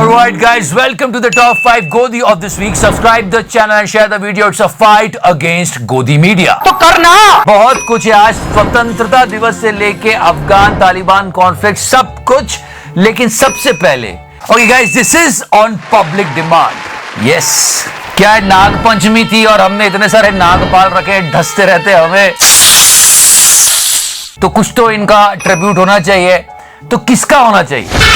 Alright guys, welcome to the top 5 Godi of this week. Subscribe the channel and share the video. It's a fight against Godi media. तो करना बहुत कुछ है आज, स्वतंत्रता दिवस से लेके अफगान तालिबान कॉन्फ्लिक्ट सब कुछ, लेकिन सबसे पहले okay guys, this is on public demand. Yes, क्या है, नाग पंचमी थी और हमने इतने सारे नागपाल रखे, ढसते रहते हमें, तो कुछ तो इनका ट्रिब्यूट होना चाहिए. तो किसका होना चाहिए?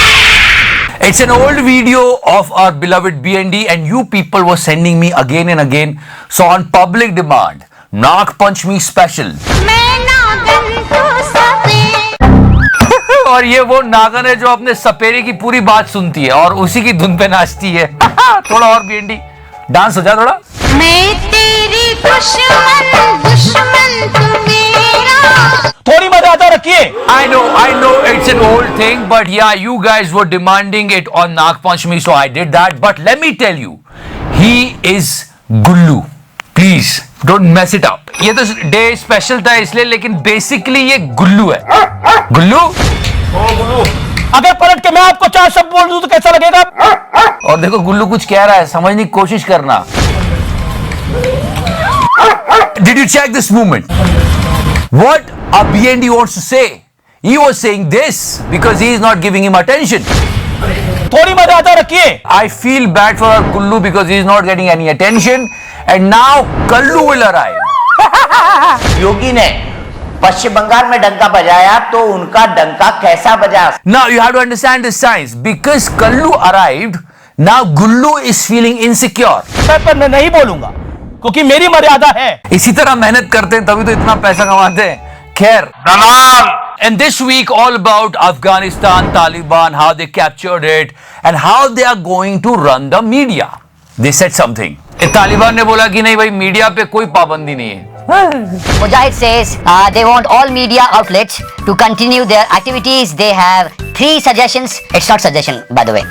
It's an old video of our beloved BND and you people were sending me again and again. So on public demand, Nag Panchami special. और ये वो नागन है जो अपने सपेरे की पूरी बात सुनती है और उसी की धुन पे नाचती है. थोड़ा और BND डांस हो जा थोड़ा. मैं तेरी दुश्मन तू मेरा. थोड़ी मर्यादा रखिए. I know it's an old thing, but yeah, you guys were demanding it on Nag Panchami, so I did that. But let me tell you, he is Gullu. Please don't mess it up. ये तो day special था इसलिए, लेकिन basically ये गुल्लू है. गुल्लू. अगर पलट के मैं आपको 4 शब्द बोल दूं तो कैसा लगेगा? और देखो गुल्लू कुछ कह रहा है, समझने की कोशिश करना. Did you check this movement? What a BND wants to say? He was saying this because he is not giving him attention. थोड़ी मर्यादा रखिए. I feel bad for our Gullu because he is not getting any attention, and now Kallu will arrive. योगी ने पश्चिम बंगाल में डंका बजाया तो उनका डंका कैसा बजा? Now you have to understand this science. Because Kallu arrived, now Gullu is feeling insecure. पर मैं नहीं बोलूंगा क्योंकि मेरी मर्यादा है. इसी तरह मेहनत करते हैं तभी तो इतना पैसा कमाते हैं. खैर, दलाल. And this week all about Afghanistan, Taliban, how they captured it and how they are going to run the media. They said something. Taliban ने बोला कि नहीं भाई, मीडिया पे कोई पाबंदी नहीं है. Mujahid says they want all media outlets to continue their activities. They have 3 suggestions. It's not suggestion, by the way.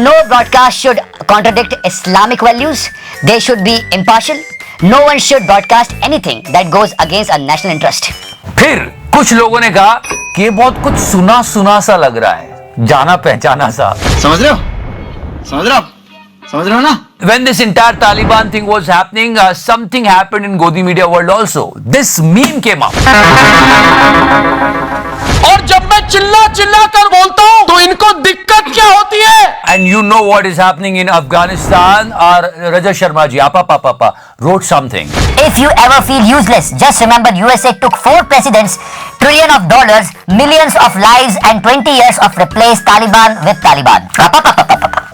No broadcast should contradict Islamic values. They should be impartial. No one should broadcast anything that goes against a national interest. फिर कुछ लोगों ने कहा कि ये बहुत कुछ सुना सुना सा लग रहा है, जाना पहचाना सा. समझ रहे हो? समझ रहे हो? समझ रहे हो ना? When this entire Taliban thing was happening, something happened in Godi media world also. This meme came up. और जब मैं चिल्ला चिल्ला कर बोलता हूं तो इनको दिक्कत क्या होती है? And you know what is happening in Afghanistan? Our Raja Sharma ji, Papa, wrote something. If you ever feel useless, just remember USA took 4 presidents, trillion of dollars, millions of lives, and 20 years of replace Taliban with Taliban.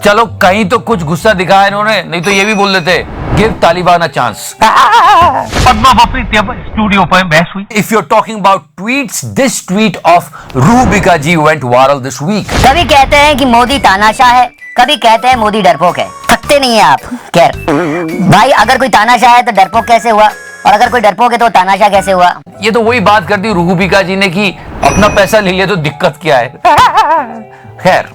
चलो कहीं तो कुछ गुस्सा दिखाया इन्होंने, नहीं तो ये भी बोल देते गिव तालिबान अ चांस. पद्मा बपरी स्टूडियो पर बहस हुई. If you're talking about tweets, this tweet of Rubika ji went viral this week. कभी कहते हैं कि मोदी तानाशाह है, कभी कहते हैं मोदी डरपोक है. थकते नहीं है आप. खैर भाई, अगर कोई तानाशाह है तो डरपोक कैसे हुआ, और अगर कोई डरपोक है तो तानाशाह कैसे हुआ? ये तो वही बात करती रूबिका जी ने कि अपना पैसा ले लिया तो दिक्कत क्या है. खैर,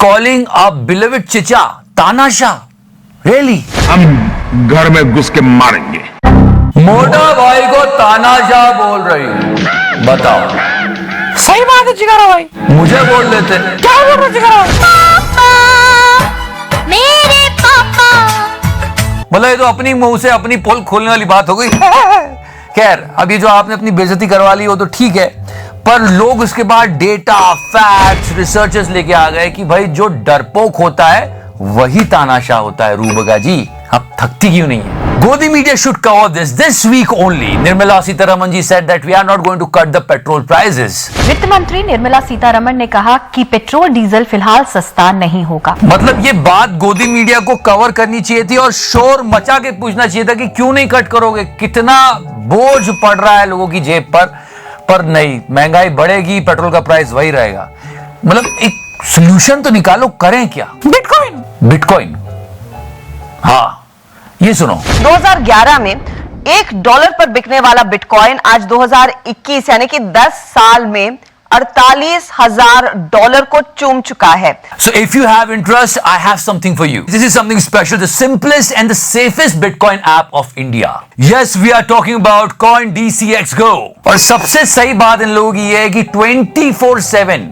कॉलिंग अ बिलवेड चिचा तानाशाह, रियली? हम घर में घुस के मारेंगे. मोटा भाई को तानाशाह बोल रही है, बताओ. सही बात है जिगरा भाई. मुझे बोल देते. क्या बोल रहे जिगरा भाई? पापा, मेरे पापा. मतलब ये तो अपनी मुंह से अपनी पोल खोलने वाली बात हो गई. खैर, अब ये जो आपने अपनी बेइज्जती करवा ली वो तो ठीक है, पर लोग उसके बाद डेटा, फैक्ट्स, रिसर्चर्स लेके आ गए कि भाई जो डरपोक होता है वही तानाशाह होता है. रूबगा जी, आप थकती क्यों नहीं है? Godi media should cover this week only. Nirmala Sitharaman ji said that we are not going to cut the petrol prices. वित्त मंत्री निर्मला सीतारमण ने कहा कि पेट्रोल डीजल फिलहाल सस्ता नहीं होगा. मतलब ये बात गोदी मीडिया को कवर करनी चाहिए थी और शोर मचा के पूछना चाहिए था कि क्यों नहीं कट करोगे, कितना बोझ पड़ रहा है लोगों की जेब पर नहीं, महंगाई बढ़ेगी, पेट्रोल का प्राइस वही रहेगा. मतलब एक सोल्यूशन तो निकालो, करें क्या? बिटकॉइन. हाँ, ये सुनो. 2011 में $1 पर बिकने वाला बिटकॉइन आज 2021 यानी कि 10 साल में $48,000 को चूम चुका है. So if you have interest, I have something for you. This is something special, the simplest and the safest Bitcoin app of India. Yes, we are talking about CoinDCX Go. और सबसे सही बात इन लोगों की ये है कि 24/7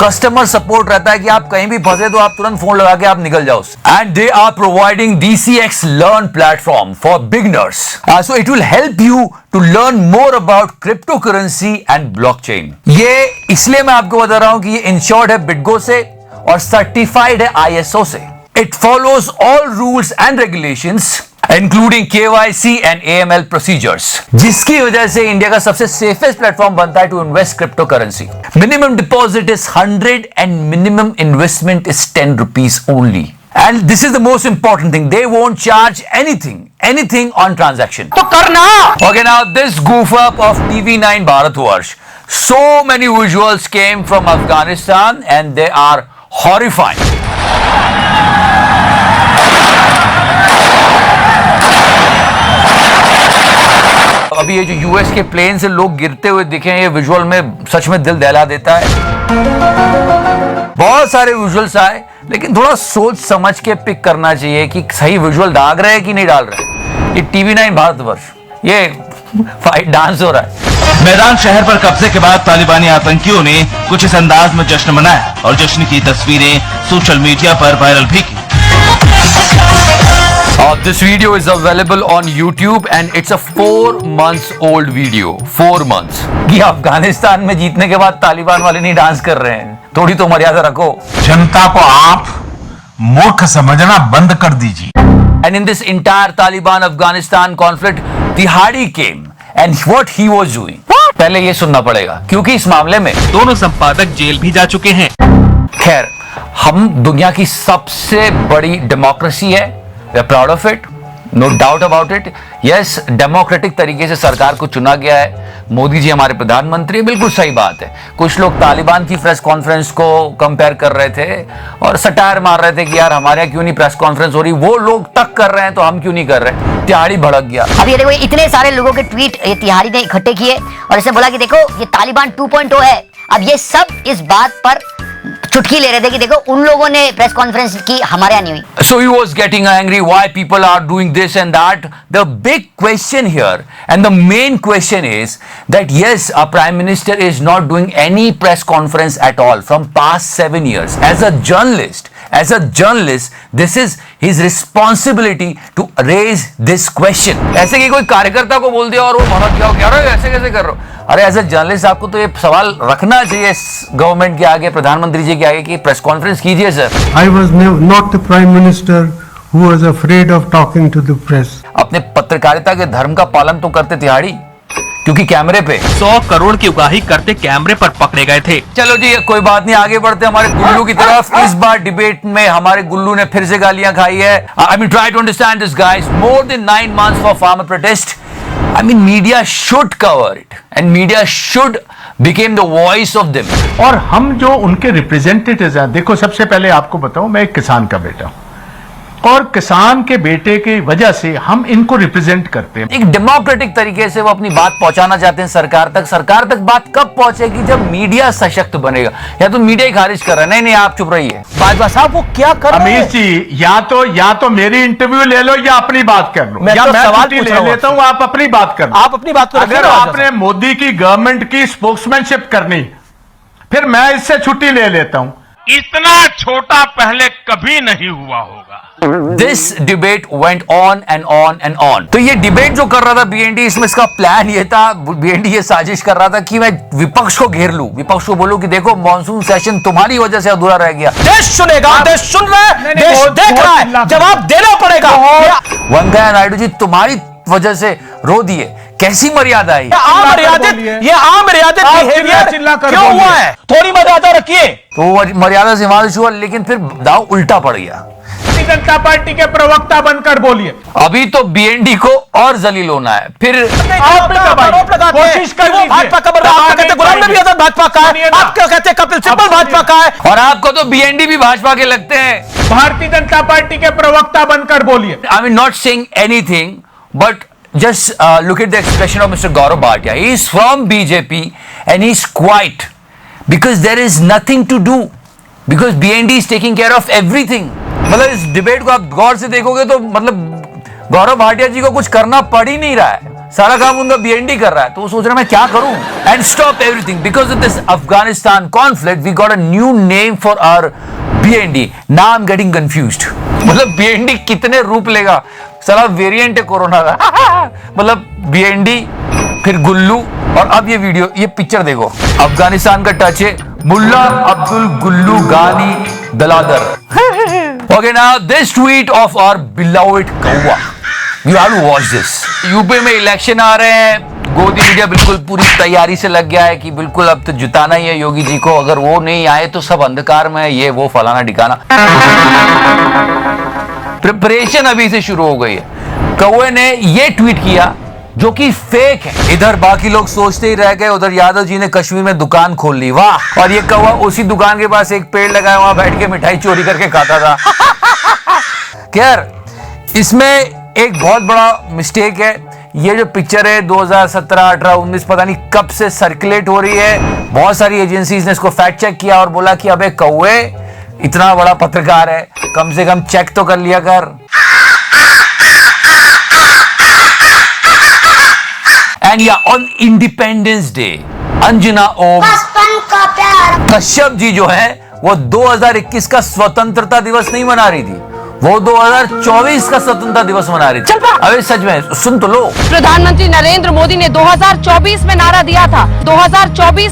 कस्टमर सपोर्ट रहता है कि आप कहीं भी फंसे तो आप तुरंत फोन लगा के आप निकल जाओ। And they are providing DCX learn platform for beginners, so it will help you to learn more about cryptocurrency and blockchain. ये इसलिए मैं आपको बता रहा हूं कि ये इंश्योर्ड है बिटगो से और सर्टिफाइड है ISO से। It follows all rules and regulations including KYC and AML procedures, जिसकी वजह से इंडिया का सबसे सेफेस्ट प्लेटफॉर्म बनता है to invest cryptocurrency. Minimum deposit is 100 and minimum investment is 10 rupees only. And this is the most important thing, they won't charge anything on transaction. तो करना। Okay, now this goof up of TV9 Bharatvarsh, so many visuals came from Afghanistan and they are horrifying. अभी ये जो US के plane से लोग गिरते हुए दिखे हैं, ये विजुअल में सच में दिल दहला देता है। बहुत सारे विजुअल्स आए, लेकिन थोड़ा सोच समझ के पिक करना चाहिए कि सही विजुअल डाल रहे हैं कि नहीं डाल रहे। ये TV9 भारतवर्ष, ये फाइट डांस हो रहा है। मैदान शहर पर कब्जे के बाद तालिबानी आतंकियों ने कुछ इस अंदाज में जश्न मनाया और जश्न की तस्वीरें सोशल मीडिया पर वायरल भी की। This video is available on YouTube and it's a 4 months old video. 4 months. कि अफगानिस्तान में जीतने के बाद तालिबान वाले नहीं डांस कर रहे हैं, थोड़ी तो मर्यादा रखो। जनता को आप मूर्ख समझना बंद कर दीजिए। And in this entire Taliban-Afghanistan conflict, Tihadi came and what he was doing. पहले ये सुनना पड़ेगा, क्योंकि इस मामले में दोनों संपादक जेल भी जा चुके हैं। खैर, हम दुनिया की सबसे बड़ी डेमोक्रेसी है, we are proud of it, no doubt about it. Yes, democratic तरीके से सरकार को चुना गया है, मोदी जी हमारे प्रधानमंत्री, बिल्कुल सही बात है। कुछ लोग तालिबान की प्रेस कॉन्फ्रेंस को कंपेयर कर रहे थे और सटायर मार रहे थे कि यार हमारे यहाँ क्यों नहीं प्रेस कॉन्फ्रेंस हो रही, वो लोग तक कर रहे हैं तो हम क्यों नहीं कर रहे। तिहाड़ी भड़क गया। अब ये देखो, इतने सारे लोगों के ट्वीट ये तिहाड़ी ने इकट्ठे किए और इसने बोला कि देखो ये तालिबान 2.0 है। अब ये सब इस बात पर चुटकी ले रहे थे कि देखो उन लोगों ने प्रेस कॉन्फ्रेंस की, हमारे यहाँ नहीं हुई। So he was getting angry why people are doing this and that. The big question here and the main question is that yes, our prime minister is not doing any press conference at all from past 7 years. As a journalist, this is his responsibility to raise this question. ऐसे कि कोई कार्यकर्ता को बोल दिया और वो भड़क गया, क्या रहे ऐसे कैसे कर रहे हो? अरे एज ए जर्नलिस्ट आपको तो ये सवाल रखना चाहिए गवर्नमेंट के आगे, प्रधानमंत्री जी के आगे कि प्रेस कॉन्फ्रेंस कीजिए sir. I was not the prime minister who was afraid of talking to the press. अपने पत्रकारिता के धर्म का पालन तो करते तिहाड़ी, क्योंकि कैमरे पे 100 करोड़ की उगाही करते कैमरे पर पकड़े गए थे। चलो जी, कोई बात नहीं, आगे बढ़ते हमारे गुल्लू की तरफ। इस बार डिबेट में हमारे गुल्लू ने फिर से गालियां खाई है। I mean, try to understand this, guys. More than 9 months for farmer protest. I mean, media should cover it and media should become the voice of them. और हम जो उनके रिप्रेजेंटेटिव्स हैं, देखो सबसे पहले आपको बताऊं, मैं एक किसान का बेटा हूं और किसान के बेटे की वजह से हम इनको रिप्रेजेंट करते हैं। एक डेमोक्रेटिक तरीके से वो अपनी बात पहुंचाना चाहते हैं सरकार तक। सरकार तक बात कब पहुंचेगी? जब मीडिया सशक्त बनेगा। या तो मीडिया ही खारिज कर रहा है, नहीं आप चुप रहिए। बाजवा साहब वो क्या कर रहे हैं? अमीर जी, या तो मेरी इंटरव्यू ले लो या अपनी बात कर लो, मैं या तो मैं सवाल छुट्टी पूछ ले रहा हूं लेता हूं, आप अपनी बात कर लो। आप अपनी बात करो। अगर आपने मोदी की गवर्नमेंट की स्पोक्समैनशिप करनी, फिर मैं इससे छुट्टी ले लेता हूं। इतना छोटा पहले कभी नहीं हुआ होगा। This debate went on and on and on. तो ये डिबेट जो कर रहा था BND, इसमें इसका प्लान ये था, BND ये साजिश कर रहा था कि मैं विपक्ष को घेर लूं, विपक्ष को बोलूं कि देखो मॉनसून सेशन तुम्हारी वजह से अधूरा रह गया। देश सुनेगा, देश सुन रहा है, देश देख रहा है, जवाब देना पड़ेगा। वेंकैया नायडू जी तुम्हारी वजह से रो दिए, कैसी मर्यादा है? ये अमर्यादित बिहेवियर क्यों हुआ है? थोड़ी मर्यादा रखिए। तो मर्यादा से वहां हुआ, लेकिन फिर दाव उल्टा पड़ गया। भारतीय जनता पार्टी के प्रवक्ता बनकर बोलिए। अभी तो BND को और जलील होना है। फिर कोशिश कर भाजपा का कहते गुलाम नबी आजाद भाजपा का है, आप क्या कहते हैं कपिल सिब्बल भाजपा का है, और आपको तो BND भी भाजपा के लगते हैं। भारतीय जनता पार्टी के प्रवक्ता बनकर बोलिए। I mean, not saying anything, but just look at the expression of Mr. Gaurav Bhatia. He is from BJP and he is quiet because there is nothing to do, because BND is taking care of everything. मतलब इस debate को आप गौर से देखोगे तो मतलब गौरव भाटिया जी को कुछ करना पड़ ही नहीं रहा है। सारा काम उनका बीएनडी कर रहा है, तो वो सोच रहा है मैं क्या करूं। And stop everything because of this Afghanistan conflict we got a new name for our BND. Now I am getting confused. मतलब बीएनडी कितने रूप लेगा, सारा वेरिएंट है कोरोना का। मतलब बीएनडी, फिर गुल्लू, और अब ये वीडियो, ये पिक्चर देखो, अफगानिस्तान का टच है। मुल्ला अब्दुल गुल्लू गानी दलादर। Okay now this tweet of our beloved कौवा, you have to watch this. UP में इलेक्शन आ रहे हैं, गोदी मीडिया बिल्कुल पूरी तैयारी से लग गया है कि बिल्कुल अब तो जिताना ही है योगी जी को, अगर वो नहीं आए तो सब अंधकार में है, ये वो फलाना ठिकाना। प्रिपरेशन अभी से शुरू हो गई है। कौवे ने ये ट्वीट किया जो कि फेक है। इधर बाकी लोग सोचते ही रह गए, उधर यादव जी ने कश्मीर में दुकान खोल ली, वाह। और ये कौवा उसी दुकान के पास एक पेड़ लगाया, वहां बैठ के मिठाई चोरी करके खाता था। खैर, इसमें एक बहुत बड़ा मिस्टेक है। ये जो पिक्चर है 2017, 18, 19 पता नहीं कब से सर्कुलेट हो रही है। बहुत सारी एजेंसीज ने इसको फैक्ट चेक किया और बोला कि अबे कौवे, इतना बड़ा पत्रकार है, कम से कम चेक तो कर लिया कर। एंड या on independence day Anjana Om Kashyap ji जो है वो 2021 का स्वतंत्रता दिवस नहीं मना रही थी, वो 2024 का स्वतंत्रता दिवस मना रही थी। अरे सच में सुन तो लो। प्रधानमंत्री नरेंद्र मोदी ने 2024 में नारा दिया था, 2024।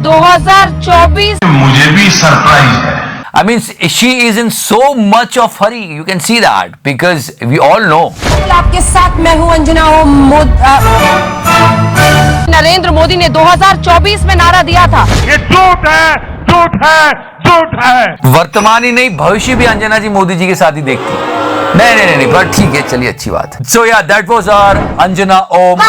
मुझे भी सरप्राइज है। I mean, she is in so much of hurry. You can see that because we all know. आपके साथ मैं हूं अंजना ओम। नरेंद्र मोदी ने 2024 में नारा दिया था। ये झूठ है, झूठ है, झूठ है। वर्तमान ही नहीं, भविष्य भी अंजना जी मोदी जी के साथ ही देखती है। नहीं, पर ठीक है, चलिए अच्छी बात है। So yeah, that was our Anjana Om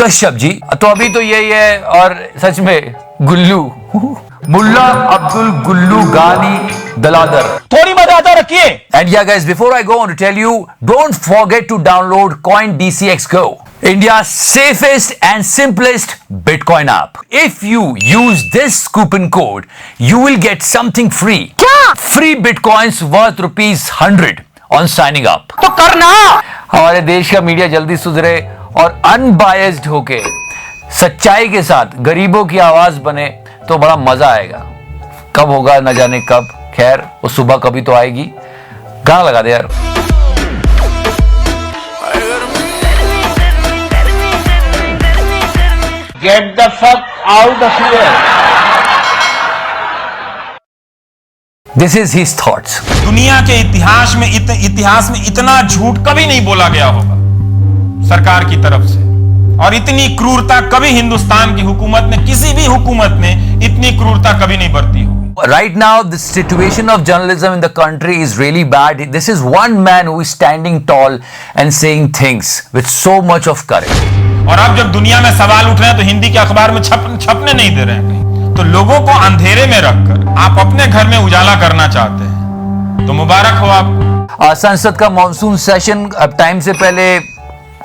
Kashyap ji. तो अभी तो यही है, और सच में गुल्लू मुल्ला अब्दुल गुल्लू गानी दलादर, थोड़ी मर्यादा रखिए। And yeah guys, before I go on to tell you, don't forget to download CoinDCX Go, India's safest and simplest Bitcoin app. If you use this coupon code, you will get something free. क्या? Free Bitcoins worth ₹100 on signing up. तो करना। हमारे देश का media जल्दी सुधरे और unbiased होके सच्चाई के साथ गरीबों की आवाज बने तो बड़ा मजा आएगा। कब होगा न जाने कब, खैर वो सुबह कभी तो आएगी। गाना लगा दे यार। Get the fuck out of here. This is his thoughts. दुनिया के इतिहास में इतना झूठ कभी नहीं बोला गया होगा सरकार की तरफ से, और इतनी क्रूरता कभी हिंदुस्तान की हुकूमत ने, किसी भी हुकूमत ने इतनी क्रूरता कभी नहीं बरती होगी। Right now, the situation of journalism in the country is really bad. This is one man who is standing tall and saying things with so much of courage. और अब जब दुनिया में सवाल उठ रहे हैं तो हिंदी के अखबार में छपने नहीं दे रहे हैं कहीं, तो लोगों को अंधेरे में रखकर आप अपने घर में उजाला करना चाहते हैं, तो मुबारक हो आपको। संसद का मॉनसून सेशन अब टाइम से पहले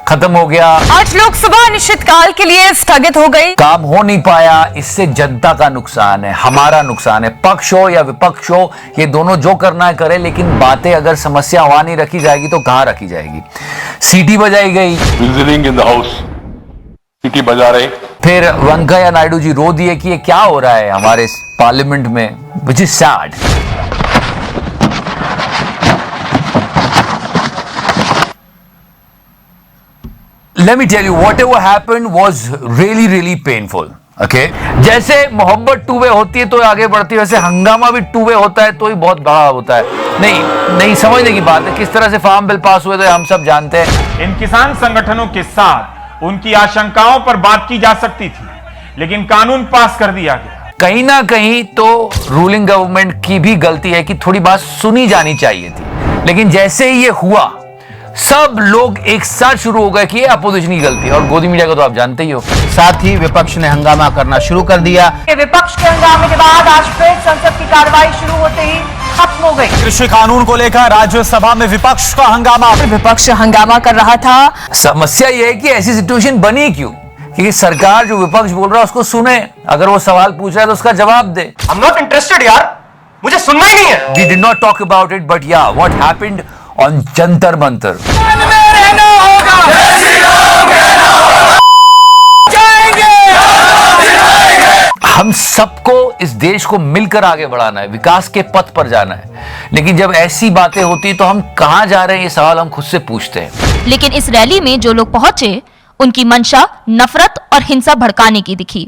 खत्म हो गया। आज लोकसभा अनिश्चितकाल के लिए स्थगित हो गई। काम हो नहीं पाया, इससे जनता का नुकसान है, हमारा नुकसान है। पक्ष हो या विपक्ष हो, ये दोनों जो करना है करे, लेकिन बातें अगर समस्या वहां नहीं रखी जाएगी तो कहां रखी जाएगी। सीटी बजाई गई, विजिटिंग इन द हाउस, सीटी बजा रहे। फिर वेंकैया नायडू जी रो दिए कि ये क्या हो रहा है हमारे पार्लियामेंट में, which is sad. Let me tell you, whatever happened was really, really painful. Okay? जैसे मोहब्बत टू वे होती है तो आगे बढ़ती है, वैसे हंगामा भी टू वे होता है तो ही बहुत बड़ा होता है। नहीं समझने की बात है। किस तरह से फार्म बिल पास हुए थे हम सब जानते हैं। इन किसान संगठनों के साथ उनकी आशंकाओं पर बात की जा सकती थी, लेकिन कानून पास कर दिया गया। कहीं ना कहीं तो रूलिंग गवर्नमेंट की भी गलती है कि थोड़ी बात सुनी जानी चाहिए थी, लेकिन जैसे ही ये हुआ सब लोग एक साथ शुरू हो गए कि ये अपोजिशन की गलती है, और गोदी मीडिया को तो आप जानते ही हो। साथ ही विपक्ष ने हंगामा करना शुरू कर दिया। विपक्ष के हंगामे के बाद आज फिर संसद की कार्रवाई शुरू होते ही खत्म हो गई। कृषि कानून को लेकर राज्यसभा में विपक्ष का हंगामा। विपक्ष हंगामा कर रहा था। समस्या यह है कि ऐसी सिचुएशन बनी क्यों, क्योंकि सरकार जो विपक्ष बोल रहा है उसको सुने, अगर वो सवाल पूछ रहा है तो उसका जवाब दे। I'm not interested यार, मुझे सुनना ही नहीं है। We did not talk about it, but yeah, what happened on Jantar Mantar. हम सबको इस देश को मिलकर आगे बढ़ाना है, विकास के पथ पर जाना है। लेकिन जब ऐसी बातें होती तो हम कहां जा रहे हैं, ये सवाल हम खुद से पूछते हैं। लेकिन इस रैली में जो लोग पहुंचे उनकी मंशा नफरत और हिंसा भड़काने की दिखी।